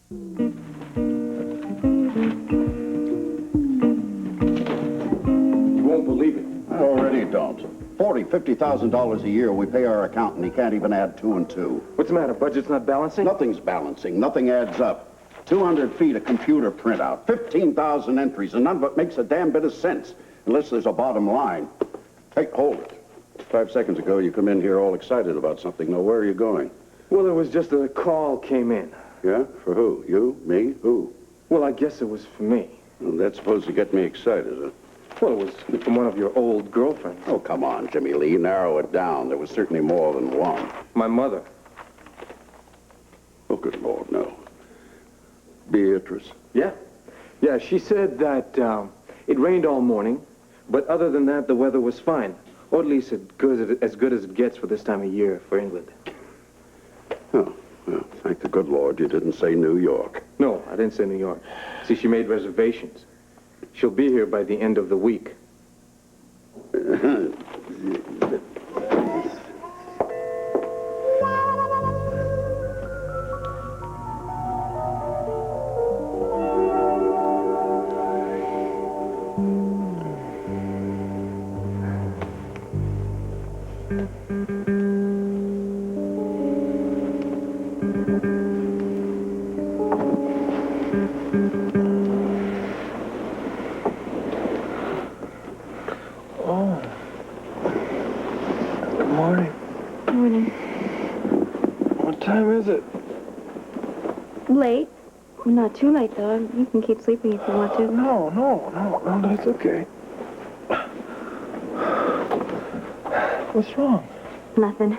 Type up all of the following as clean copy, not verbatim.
You won't believe it. I already don't. $50,000 a year we pay our accountant. He can't even add 2 and 2. What's the matter? Budget's not balancing? Nothing's balancing. Nothing adds up. 200 feet of computer printout, 15,000 entries, and none of it makes a damn bit of sense unless there's a bottom line. Hey, hold it. 5 seconds ago, you come in here all excited about something. Now, where are you going? Well, it was just a call came in. Yeah? For who? You? Me? Who? Well, I guess it was for me. Well, that's supposed to get me excited, huh? Well, it was from one of your old girlfriends. Oh, come on, Jimmy Lee. Narrow it down. There was certainly more than one. My mother. Oh, good Lord, no. Beatrice. Yeah. Yeah, she said that it rained all morning, but other than that, the weather was fine. Or at least as good as it gets for this time of year for England. Oh, well, thank the good Lord you didn't say New York. No, I didn't say New York. See, she made reservations. She'll be here by the end of the week. Late. Not too late, though. You can keep sleeping if you want to. No, that's okay. What's wrong? Nothing.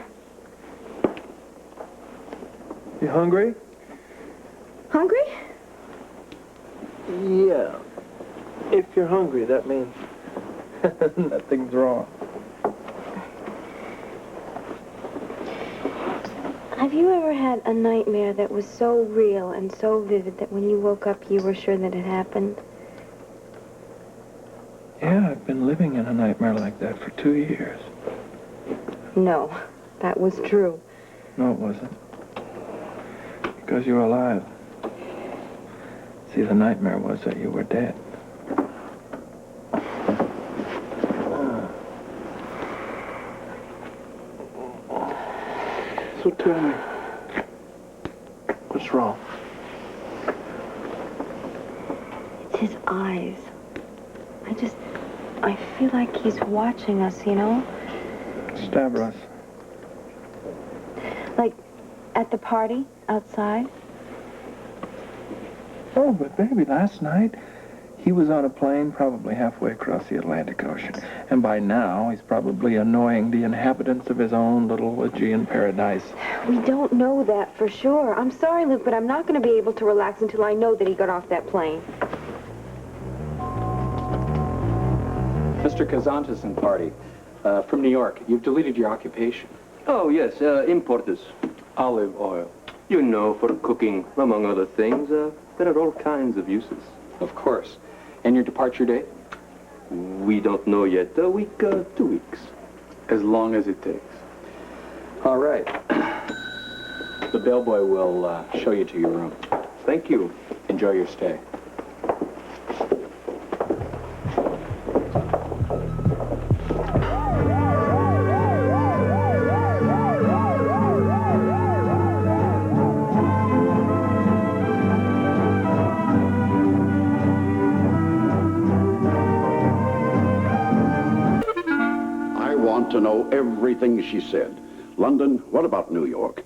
You hungry? Hungry? Yeah. If you're hungry, that means nothing's wrong. Have you ever had a nightmare that was so real and so vivid that when you woke up you were sure that it happened? Yeah, I've been living in a nightmare like that for 2 years. No, that was true. No, it wasn't. Because you were alive. See, the nightmare was that you were dead. So tell me, what's wrong? It's his eyes. I feel like he's watching us, you know? Stavros. Like at the party outside? Oh, but baby, last night, he was on a plane probably halfway across the Atlantic Ocean. And by now, he's probably annoying the inhabitants of his own little Aegean paradise. We don't know that for sure. I'm sorry, Luke, but I'm not going to be able to relax until I know that he got off that plane. Mr. Kazantis party, from New York. You've deleted your occupation. Oh, yes, importers. Olive oil. You know, for cooking, among other things, there are all kinds of uses. Of course. And your departure date? We don't know yet. A week, 2 weeks. As long as it takes. All right. The bellboy will show you to your room. Thank you. Enjoy your stay. To know everything she said. London, what about New York?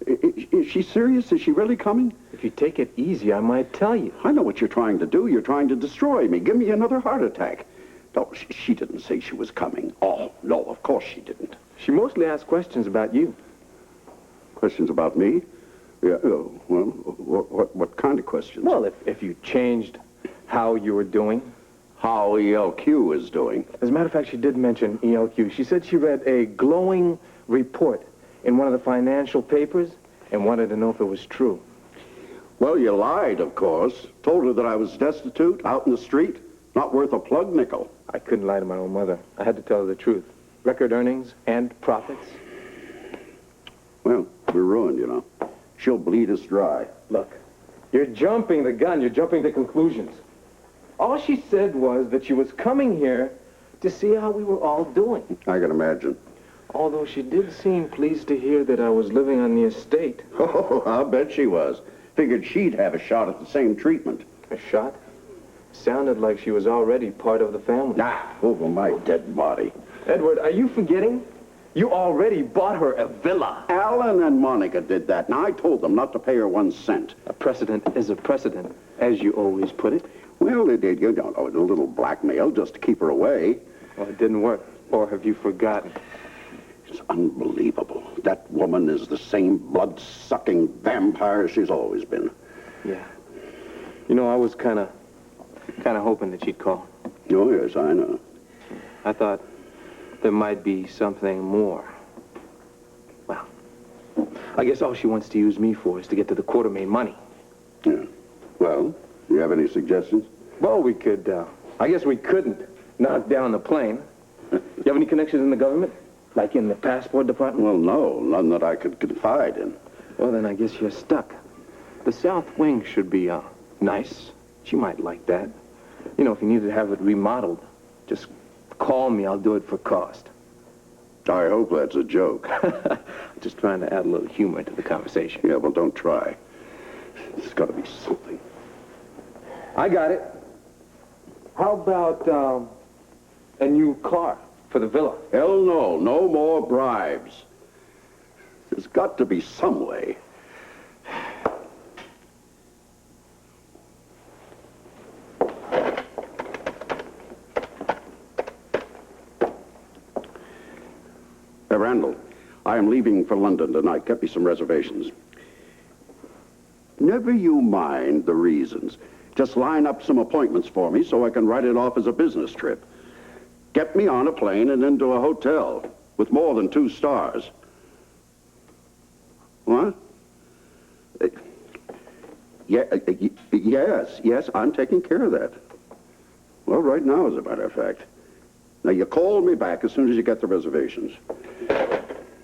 Is she serious? Is she really coming? If you take it easy, I might tell you. I know what you're trying to do. You're trying to destroy me. Give me another heart attack. No, she didn't say she was coming. Oh, no, of course she didn't. She mostly asked questions about you. Questions about me? Yeah, well, what kind of questions? Well, if you changed how you were doing. How ELQ is doing. As a matter of fact, she did mention ELQ. She said she read a glowing report in one of the financial papers and wanted to know if it was true. Well, you lied, of course. Told her that I was destitute, out in the street, not worth a plug nickel. I couldn't lie to my own mother. I had to tell her the truth. Record earnings and profits. Well, we're ruined, you know. She'll bleed us dry. Look, you're jumping the gun. You're jumping to conclusions. All she said was that she was coming here to see how we were all doing. I can imagine. Although she did seem pleased to hear that I was living on the estate. Oh, I'll bet she was. Figured she'd have a shot at the same treatment. A shot? Sounded like she was already part of the family. Over my dead body. Edward, are you forgetting? You already bought her a villa. Alan and Monica did that. Now, I told them not to pay her 1 cent. A precedent is a precedent, as you always put it. Well, they did, you don't know, a little blackmail just to keep her away. Well, it didn't work. Or have you forgotten? It's unbelievable. That woman is the same blood-sucking vampire she's always been. Yeah. You know, I was kind of hoping that she'd call. Oh, yes, I know. I thought there might be something more. Well, I guess all she wants to use me for is to get to the Quartermain money. Yeah. Well, you have any suggestions? Well, we could, I guess we couldn't knock down the plane. You have any connections in the government? Like in the passport department? Well, no, none that I could confide in. Well, then I guess you're stuck. The south wing should be, nice. She might like that. You know, if you need to have it remodeled, just call me. I'll do it for cost. I hope that's a joke. Just trying to add a little humor to the conversation. Yeah, well, don't try. There's got to be something. I got it. How about, a new car for the villa? Hell no, no more bribes. There's got to be some way. Randall, I am leaving for London tonight. Get me some reservations. Never you mind the reasons. Just line up some appointments for me so I can write it off as a business trip. Get me on a plane and into a hotel with more than 2 stars. What? Yes, I'm taking care of that. Well, right now, as a matter of fact. Now, you call me back as soon as you get the reservations.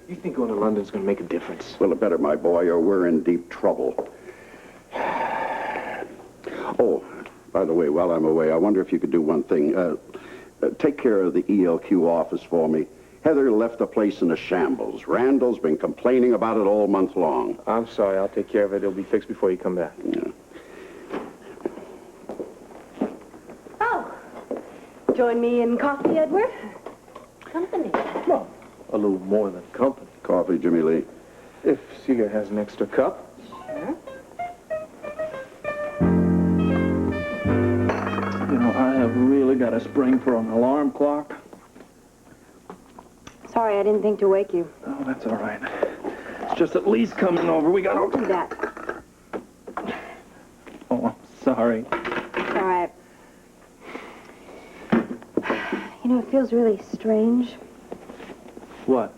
You think going to London's going to make a difference? Well, it better, my boy, or we're in deep trouble. Oh, by the way, while I'm away, I wonder if you could do one thing. Take care of the ELQ office for me. Heather left the place in a shambles. Randall's been complaining about it all month long. I'm sorry. I'll take care of it. It'll be fixed before you come back. Yeah. Oh, join me in coffee, Edward? Company. Well, a little more than company. Coffee, Jimmy Lee. If Celia has an extra cup. Sure. You know, I have really got a spring for an alarm clock. Sorry, I didn't think to wake you. Oh, that's all right. It's just at least coming over. We got Don't to... do that. Oh, I'm sorry. It's all right. You know, it feels really strange What?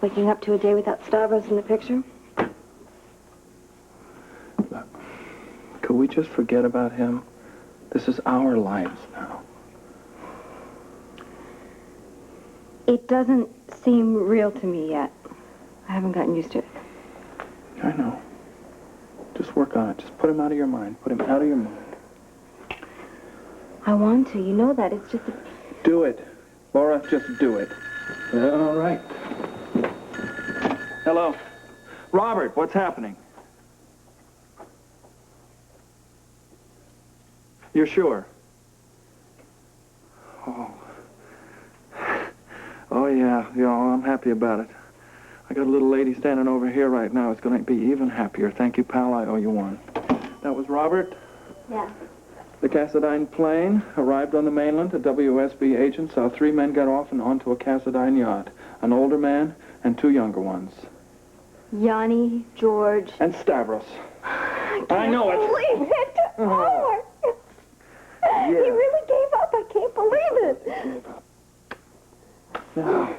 waking up to a day without Stavros in the picture. Could we just forget about him? This is our lives now. It doesn't seem real to me yet. I haven't gotten used to it. I know. Just work on it. Just put him out of your mind. Put him out of your mind. I want to. You know that. It's just... Do it. Laura, just do it. All right. Hello. Robert, what's happening? You're sure? Oh, yeah. I'm happy about it. I got a little lady standing over here right now. It's going to be even happier. Thank you, pal. I owe you one. That was Robert. Yeah. The Cassadine plane arrived on the mainland. A WSB agent saw 3 men get off and onto a Cassadine yacht. An older man and 2 younger ones. Yanni, George... And Stavros. I know it. Believe it. Oh. He really gave up. I can't believe it. Now,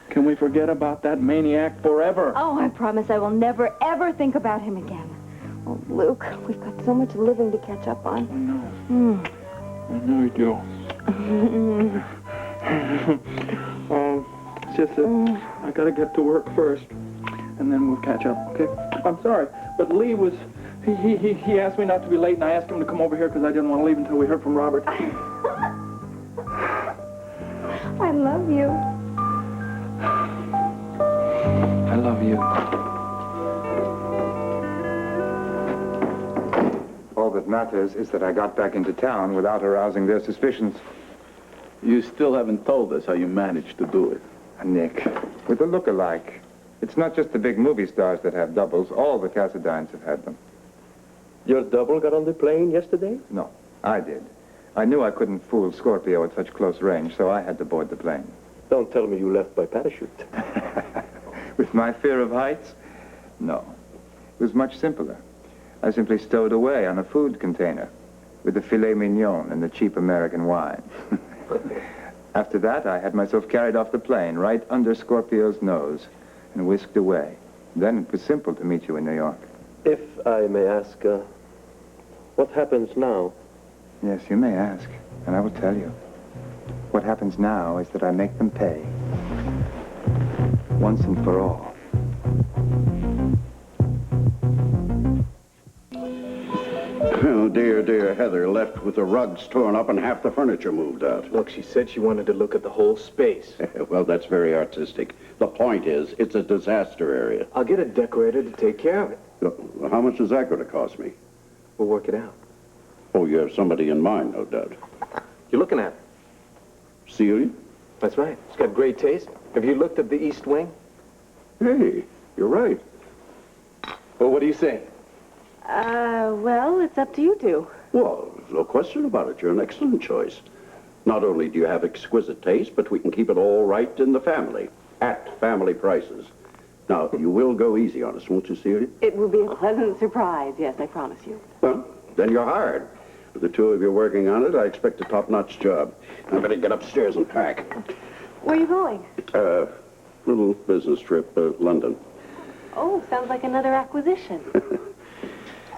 can we forget about that maniac forever? Oh, I promise I will never, ever think about him again. Oh, Luke, we've got so much living to catch up on. I know. I know you do. It's just that I gotta get to work first, and then we'll catch up, okay? I'm sorry, but Lee was He asked me not to be late, and I asked him to come over here because I didn't want to leave until we heard from Robert. I love you. I love you. All that matters is that I got back into town without arousing their suspicions. You still haven't told us how you managed to do it. Nick, with a look-alike. It's not just the big movie stars that have doubles. All the Cassadines have had them. Your double got on the plane yesterday? No, I did. I knew I couldn't fool Scorpio at such close range, so I had to board the plane. Don't tell me you left by parachute. With my fear of heights? No. It was much simpler. I simply stowed away on a food container with the filet mignon and the cheap American wine. After that, I had myself carried off the plane right under Scorpio's nose and whisked away. Then it was simple to meet you in New York. If I may ask, what happens now? Yes, you may ask, and I will tell you. What happens now is that I make them pay. Once and for all. Oh, dear Heather left with the rugs torn up and half the furniture moved out. Look, she said she wanted to look at the whole space. Well, that's very artistic. The point is, it's a disaster area. I'll get a decorator to take care of it. How much is that going to cost me? We'll work it out. Oh, you have somebody in mind, no doubt. You're looking at her. Celia? That's right. She's got great taste. Have you looked at the East Wing? Hey, you're right. Well, what do you say? Well, it's up to you two. Well, there's no question about it. You're an excellent choice. Not only do you have exquisite taste, but we can keep it all right in the family, at family prices. Now, you will go easy on us, won't you, Celia? It will be a pleasant surprise, yes, I promise you. Well, then you're hired. With the two of you working on it, I expect a top-notch job. I better get upstairs and pack. Where are you going? Little business trip, London. Oh, sounds like another acquisition.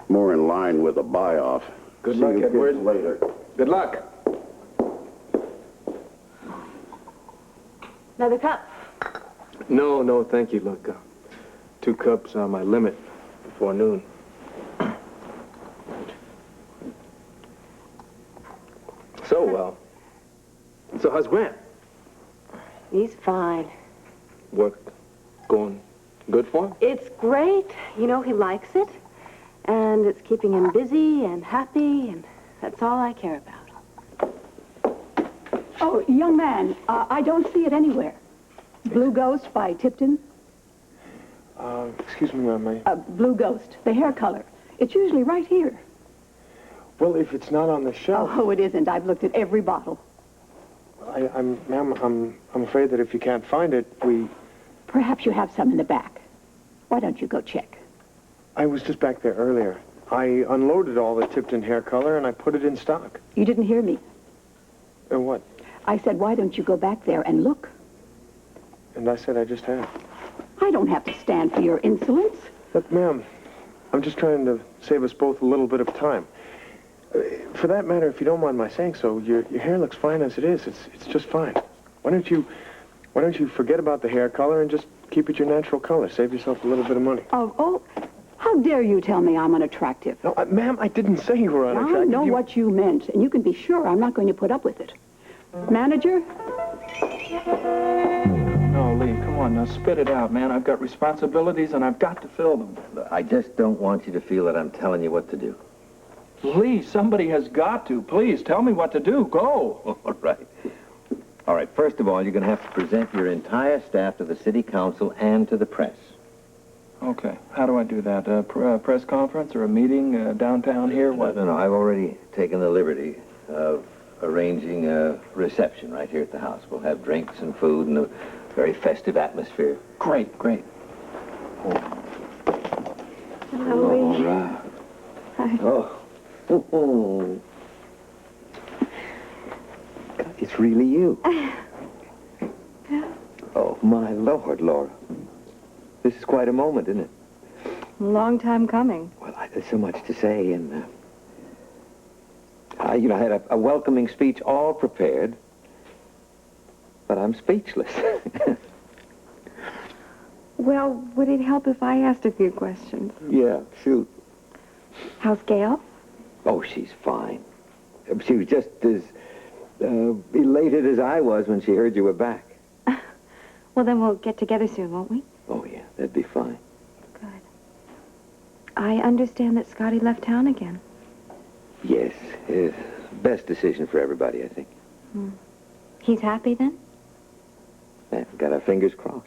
More in line with a buy-off. Good See luck, you Edward. kids later. Good luck. Another cup. No, thank you. Look, 2 cups are my limit before noon. So how's Grant? He's fine. Work going good for him? It's great. You know, he likes it. And it's keeping him busy and happy, and that's all I care about. Oh, young man, I don't see it anywhere. Blue Ghost by Tipton. Excuse me, ma'am. Blue Ghost, the hair color. It's usually right here. Well, if it's not on the shelf... Oh, it isn't. I've looked at every bottle. Ma'am, I'm afraid that if you can't find it, Perhaps you have some in the back. Why don't you go check? I was just back there earlier. I unloaded all the Tipton hair color and I put it in stock. You didn't hear me. What? I said, why don't you go back there and look? And I said I just had. I don't have to stand for your insolence. Look, ma'am, I'm just trying to save us both a little bit of time. For that matter, if you don't mind my saying so, your hair looks fine as it is. It's just fine. Why don't you forget about the hair color and just keep it your natural color? Save yourself a little bit of money. Oh, how dare you tell me I'm unattractive? No, ma'am, I didn't say you were unattractive. I know what you meant, and you can be sure I'm not going to put up with it. Manager? No, Lee, come on now, spit it out, man. I've got responsibilities and I've got to fill them. I just don't want you to feel that I'm telling you what to do. Lee, somebody has got to. Please, tell me what to do. Go. All right. All right, first of all, you're going to have to present your entire staff to the city council and to the press. Okay, how do I do that? A press conference or a meeting downtown here? What? No, I've already taken the liberty of arranging a reception right here at the house. We'll have drinks and food and a very festive atmosphere. Great. Hello, Lee. Right. Hi. Oh. God, it's really you. Oh, my Lord, Laura. This is quite a moment, isn't it? A long time coming. Well, there's so much to say, and, I had a welcoming speech all prepared, but I'm speechless. Well, would it help if I asked a few questions? Yeah, shoot. How's Gail? Oh, she's fine. She was just as elated as I was when she heard you were back. Well, then we'll get together soon, won't we? Oh, yeah, that'd be fine. Good. I understand that Scotty left town again. Yes, best decision for everybody, I think. He's happy then? Yeah, got our fingers crossed.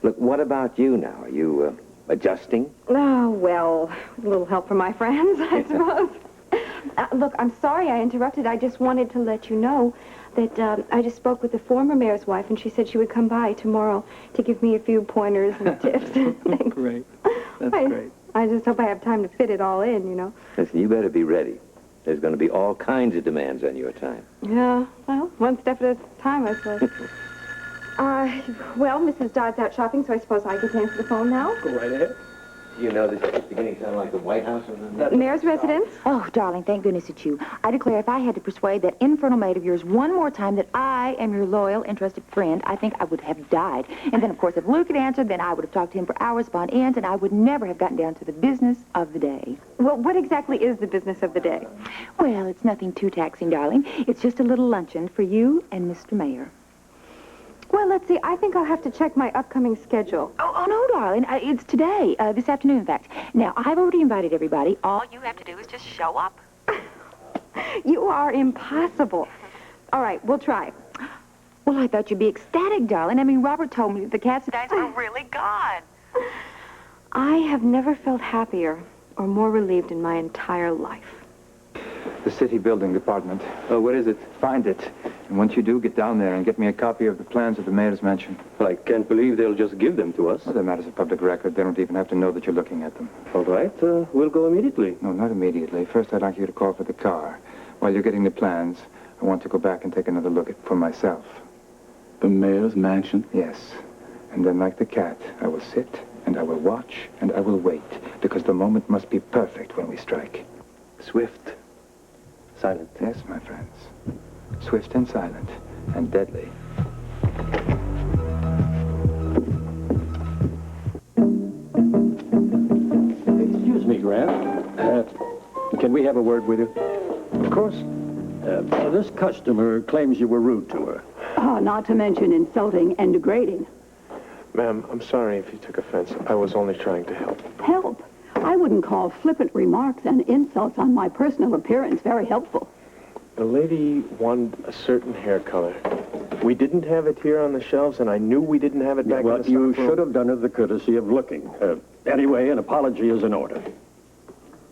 Look, what about you now? Are you adjusting? Oh, well, with a little help from my friends, I suppose. Look, I'm sorry I interrupted. I just wanted to let you know that I just spoke with the former mayor's wife, and she said she would come by tomorrow to give me a few pointers and tips and things. Great. That's great. I just hope I have time to fit it all in, you know. Listen, you better be ready. There's going to be all kinds of demands on your time. Yeah, well, one step at a time, I suppose. Well, Mrs. Dodd's out shopping, so I suppose I can answer the phone now. Go right ahead. You know, this is beginning to sound like the White House. Mayor's residence? Oh, darling, thank goodness it's you. I declare if I had to persuade that infernal maid of yours one more time that I am your loyal and trusted friend, I think I would have died. And then, of course, if Luke had answered, then I would have talked to him for hours upon end, and I would never have gotten down to the business of the day. Well, what exactly is the business of the day? Well, it's nothing too taxing, darling. It's just a little luncheon for you and Mr. Mayor. Well, let's see. I think I'll have to check my upcoming schedule. Oh, no, darling. It's today, this afternoon, in fact. Now, I've already invited everybody. All you have to do is just show up. You are impossible. All right, we'll try. Well, I thought you'd be ecstatic, darling. I mean, Robert told me that the Cassadines were really gone. I have never felt happier or more relieved in my entire life. The city building department. Oh, what is it? Find it. And once you do, get down there and get me a copy of the plans of the mayor's mansion. I can't believe they'll just give them to us. Well, they're matters of public record. They don't even have to know that you're looking at them. All right, we'll go immediately. No, not immediately. First, I'd like you to call for the car. While you're getting the plans, I want to go back and take another look at for myself. The mayor's mansion? Yes. And then, like the cat, I will sit, and I will watch, and I will wait, because the moment must be perfect when we strike. Swift. Silent. Yes, my friends. Swift and silent, and deadly. Excuse me, Grant. Can we have a word with you? Of course. This customer claims you were rude to her. Oh, not to mention insulting and degrading. Ma'am, I'm sorry if you took offense. I was only trying to help. Help? I wouldn't call flippant remarks and insults on my personal appearance very helpful. The lady wanted a certain hair color. We didn't have it here on the shelves, and I knew we didn't have it back in the stock you room. should have done her the courtesy of looking. Anyway, an apology is in order.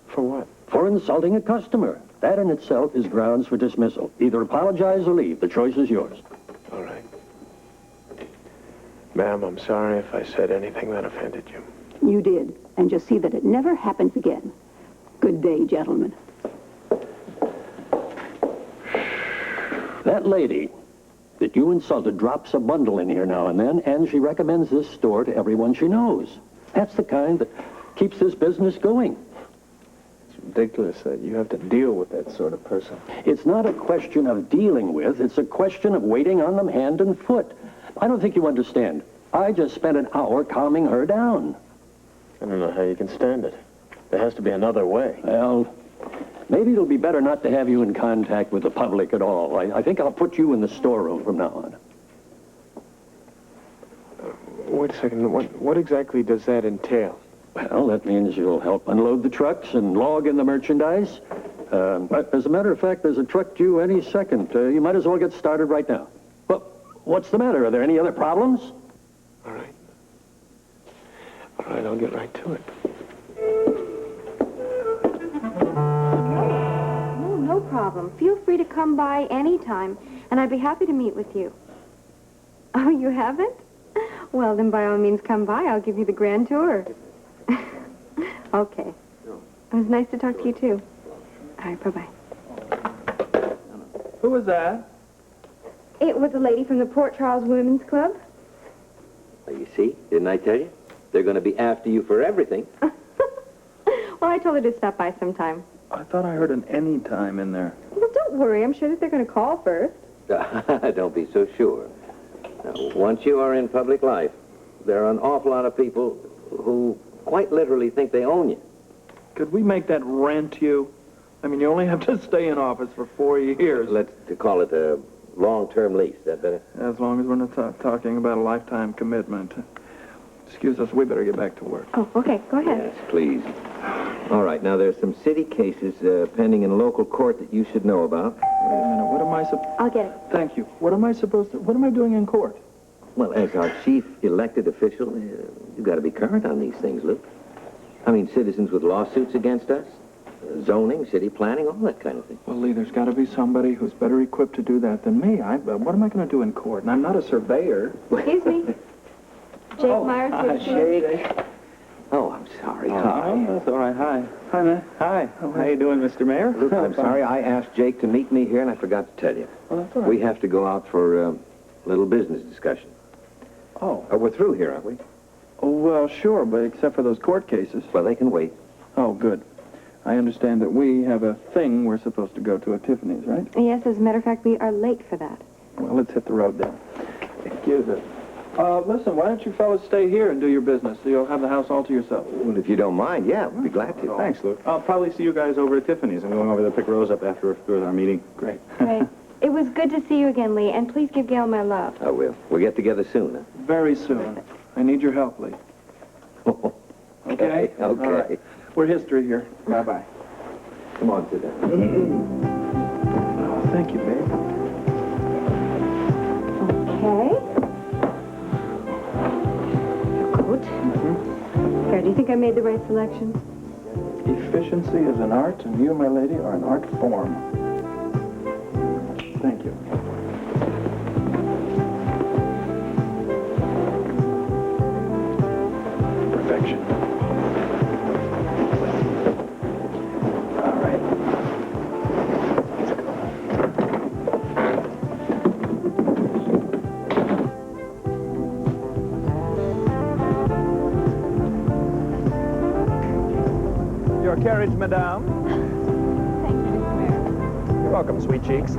For what? For insulting a customer. That in itself is grounds for dismissal. Either apologize or leave. The choice is yours. All right. Ma'am, I'm sorry if I said anything that offended you. You did, and just see that it never happens again. Good day, gentlemen. That lady that you insulted drops a bundle in here now and then, and she recommends this store to everyone she knows. That's the kind that keeps this business going. It's ridiculous that you have to deal with that sort of person. It's not a question of dealing with, it's a question of waiting on them hand and foot. I don't think you understand. I just spent an hour calming her down. I don't know how you can stand it. There has to be another way. Well, maybe it'll be better not to have you in contact with the public at all. I think I'll put you in the storeroom from now on. Wait a second. What exactly does that entail? Well, that means you'll help unload the trucks and log in the merchandise. But as a matter of fact, there's a truck due any second. You might as well get started right now. Well, what's the matter? Are there any other problems? All right. All right, I'll get right to it. No problem. Feel free to come by anytime, and I'd be happy to meet with you. Oh, you haven't? Well, then by all means come by. I'll give you the grand tour. Okay. It was nice to talk to you, too. All right, bye-bye. Who was that? It was a lady from the Port Charles Women's Club. Well, you see, didn't I tell you? They're going to be after you for everything. Well, I told her to stop by sometime. I thought I heard an any time in there. Well, don't worry. I'm sure that they're going to call first. Don't be so sure. Now, once you are in public life, there are an awful lot of people who quite literally think they own you. Could we make that rent you? I mean, you only have to stay in office for 4 years. Let's call it a long-term lease. Is that better? As long as we're not talking about a lifetime commitment. Excuse us, we better get back to work. Oh, okay. Go ahead. Yes, please. All right, now there's some city cases pending in local court that you should know about. Wait a minute, what am I I'll get it. Thank you. What am I doing in court? Well, as our chief elected official, you've got to be current on these things, Luke. I mean, citizens with lawsuits against us, zoning, city planning, all that kind of thing. Well, Lee, there's got to be somebody who's better equipped to do that than me. What am I going to do in court? And I'm not a surveyor. Excuse me. Jake Myers, Hi, Jake. Oh, I'm sorry. Oh, that's all right. Hi. Hi, man. Hi. How you doing, Mr. Mayor? Luke, I'm sorry. I asked Jake to meet me here, and I forgot to tell you. Well, that's all right. We have to go out for a little business discussion. Oh. We're through here, aren't we? Oh, well, sure, but except for those court cases. Well, they can wait. Oh, good. I understand that we have a thing we're supposed to go to at Tiffany's, right? Yes, as a matter of fact, we are late for that. Well, let's hit the road then. Excuse us. Listen, why don't you fellas stay here and do your business? So you'll have the house all to yourself. Well, if you don't mind, yeah, we'd be glad to. Thanks, Luke. I'll probably see you guys over at Tiffany's. I'm going over to pick Rose up after our meeting. Great. Great. It was good to see you again, Lee, and please give Gail my love. I will. We'll get together soon, huh? Very soon. I need your help, Lee. Okay? Okay. All right. We're history here. Bye-bye. Come on, sit down. Oh, thank you, babe. Okay. Coat. Here, do you think I made the right selection? Efficiency is an art, and you, my lady, are an art form. Thank you. Perfection. All right. Your carriage, madame. Thank you, Mayor. You're welcome, sweet cheeks.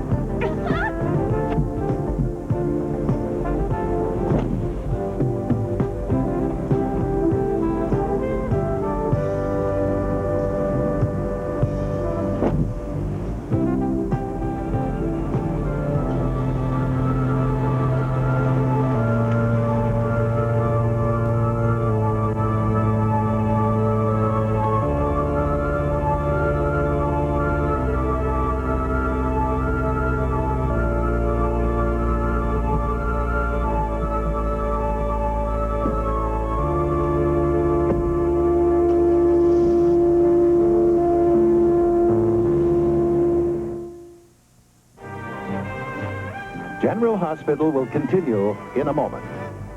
General Hospital will continue in a moment.